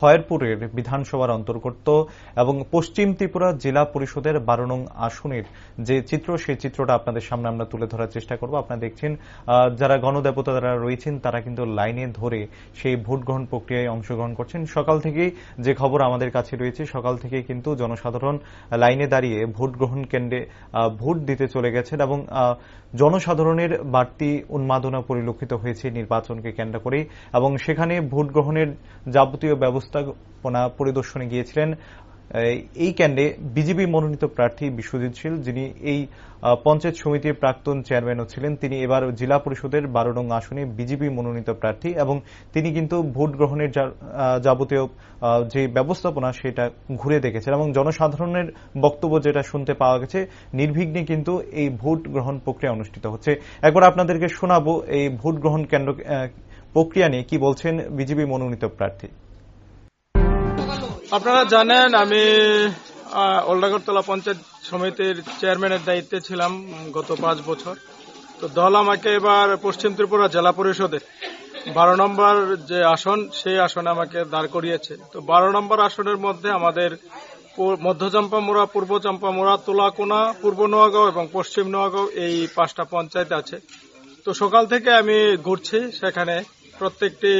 খয়েরপুরের বিধানসভার অন্তর্গত এবং পশ্চিম ত্রিপুরা জেলা পরিষদের 12 নং আসনের যে চিত্র, সেই চিত্রটা আপনাদের সামনে আমরা তুলে ধরার চেষ্টা করব। আপনারা দেখছেন যারা গণদেবতা যারা রয়েছেন তারা কিন্তু লাইনে ধরে সেই ভোট গ্রহণ প্রক্রিয়ায় অংশগ্রহণ করছেন। সকাল থেকেই যে খবর আমাদের কাছে রয়েছে, সকাল থেকে কিন্তু জনসাধারণ লাইনে দাঁড়িয়ে ভোট গ্রহণ কেন্দ্রে ভোট দিতে চলে গেছেন এবং জনসাধারণের বাড়তি উন্মাদনা পরিলক্ষিত হয়েছে নির্বাচনকে কেন্দ্র করে। এবং সেখানে ভোট গ্রহণের যাবতীয় ব্যবস্থাপনা পরিদর্শনে গিয়েছিলেন এই কেন্দ্রে বিজেপি মনোনীত প্রার্থী বিশ্বজিৎ শীল, যিনি এই পঞ্চায়েত সমিতির প্রাক্তন চেয়ারম্যানও ছিলেন। তিনি এবার জেলা পরিষদের 12 নং আসনে বিজেপি মনোনীত প্রার্থী এবং তিনি কিন্তু ভোট গ্রহণের যাবতীয় যে ব্যবস্থাপনা সেটা ঘুরে দেখেছেন এবং জনসাধারণের বক্তব্য যেটা শুনতে পাওয়া গেছে, নির্বিঘ্নে কিন্তু এই ভোট গ্রহণ প্রক্রিয়া অনুষ্ঠিত হচ্ছে। একবার আপনাদেরকে শোনাবো এই ভোট গ্রহণ কেন্দ্র প্রক্রিয়া নিয়ে কি বলছেন বিজেপি মনোনীত প্রার্থী। আপনারা জানেন, আমি ওল্ডাগরতলা পঞ্চায়েত সমিতির চেয়ারম্যানের দায়িত্বে ছিলাম গত 5 বছর। তো দল আমাকে এবার পশ্চিম ত্রিপুরা জেলা পরিষদের 12 নম্বর যে আসন, সেই আসনে আমাকে দাঁড় করিয়েছে। তো 12 নম্বর আসনের মধ্যে আমাদের মধ্য চম্পামুড়া, পূর্ব চম্পামুড়া, তুলাকোনা, পূর্ব নোয়াগাঁও এবং পশ্চিম নোয়াগাঁও এই 5টা পঞ্চায়েত আছে। তো সকাল থেকে আমি ঘুরছি সেখানে প্রত্যেকটি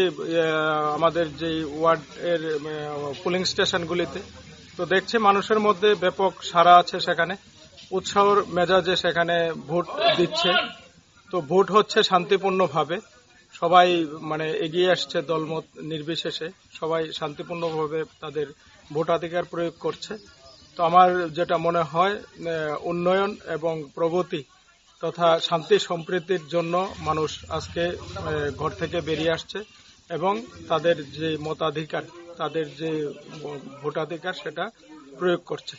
আমাদের যে ওয়ার্ড এর পুলিং স্টেশনগুলিতে। তো দেখছি মানুষের মধ্যে ব্যাপক সাড়া আছে, সেখানে উৎসাহর মেজাজে সেখানে ভোট দিচ্ছে। তো ভোট হচ্ছে শান্তিপূর্ণভাবে, সবাই এগিয়ে আসছে, দলমত নির্বিশেষে সবাই শান্তিপূর্ণভাবে তাদের ভোটাধিকার প্রয়োগ করছে। তো আমার যেটা মনে হয়, উন্নয়ন এবং প্রগতি তথা শান্তি সম্প্রীতির জন্য মানুষ আজকে ঘর থেকে বেরিয়ে আসছে এবং তাদের যে মতাধিকার, তাদের যে ভোটাধিকার সেটা প্রয়োগ করছে।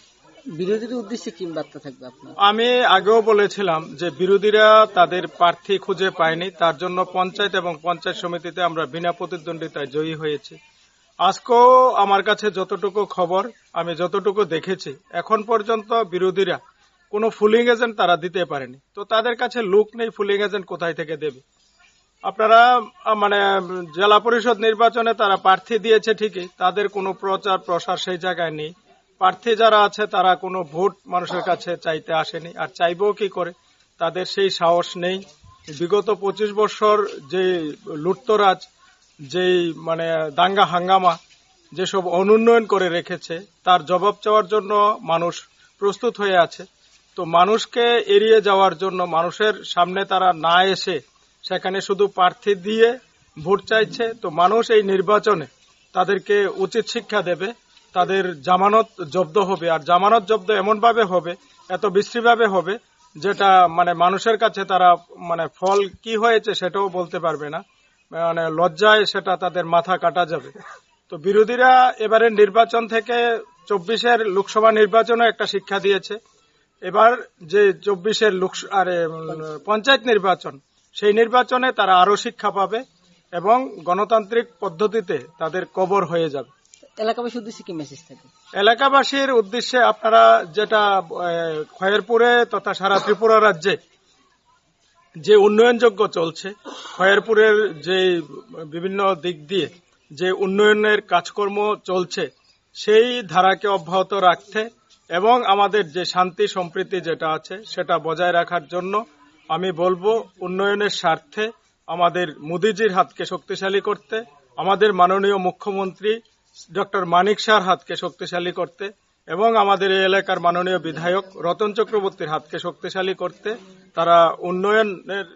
বিরোধীদের উদ্দেশ্যে কি বার্তা থাকবে আপনার? আমি আগেও বলেছিলাম যে বিরোধীরা তাদের প্রার্থী খুঁজে পায়নি, তার জন্য পঞ্চায়েত এবং পঞ্চায়েত সমিতিতে আমরা বিনা প্রতিদ্বন্দ্বিতায় জয়ী হয়েছি। আজকেও আমার কাছে যতটুকু খবর, আমি যতটুকু দেখেছি, এখন পর্যন্ত বিরোধীরা কোনো ফুলিং এজেন্ট তারা দিতে পারেনি। তো তাদের কাছে লোক নেই, ফুলিং এজেন্ট কোথায় থেকে দেবে? আপনারা জেলা পরিষদ নির্বাচনে তারা প্রার্থী দিয়েছে ঠিকই, তাদের কোনো প্রচার প্রসার সেই জায়গায় নেই। প্রার্থী যারা আছে তারা কোনো ভোট মানুষের কাছে চাইতে আসেনি, আর চাইবেও কি করে, তাদের সেই সাহস নেই। বিগত 25 বছর যে লুটতরাজ, যেই দাঙ্গা হাঙ্গামা, যেসব অনুন্নয়ন করে রেখেছে, তার জবাব চাওয়ার জন্য মানুষ প্রস্তুত হয়ে আছে। তো মানুষকে এড়িয়ে যাওয়ার জন্য, মানুষের সামনে তারা না এসে সেখানে শুধু প্রার্থী দিয়ে ভোট চাইছে। তো মানুষ এই নির্বাচনে তাদেরকে উচিত শিক্ষা দেবে, তাদের জামানত জব্দ হবে, আর জামানত জব্দ এমনভাবে হবে, এত বিশ্রীভাবে হবে, যেটা মানুষের কাছে তারা ফল কি হয়েছে সেটাও বলতে পারবে না, লজ্জায় সেটা তাদের মাথা কাটা যাবে। তো বিরোধীরা এবারের নির্বাচন থেকে 24-এর লোকসভা নির্বাচনে একটা শিক্ষা দিয়েছে। এবার যে 24-এর পঞ্চায়েত নির্বাচন, সেই নির্বাচনে তারা আরো শিক্ষা পাবে এবং গণতান্ত্রিক পদ্ধতিতে তাদের কবর হয়ে যাবে। এলাকাবাসীর উদ্দেশ্যে কি মেসেজ থাকে? এলাকাবাসীর উদ্দেশ্যে আপনারা যেটা খয়েরপুরে তথা সারা ত্রিপুরা রাজ্যে যে উন্নয়নযোগ্য চলছে, খয়েরপুরের যে বিভিন্ন দিক দিয়ে যে উন্নয়নের কাজকর্ম চলছে, সেই ধারাকে অব্যাহত রাখতে এবং আমাদের যে শান্তি সম্প্রীতি যেটা আছে সেটা বজায় রাখার জন্য আমি বলবো, উন্নয়নের স্বার্থে আমাদের মোদিজির হাতকে শক্তিশালী করতে, আমাদের মাননীয় মুখ্যমন্ত্রী ডক্টর মানিক শাহর হাতকে শক্তিশালী করতে এবং আমাদের এই এলাকার মাননীয় বিধায়ক রতন চক্রবর্তীর হাতকে শক্তিশালী করতে তারা উন্নয়নের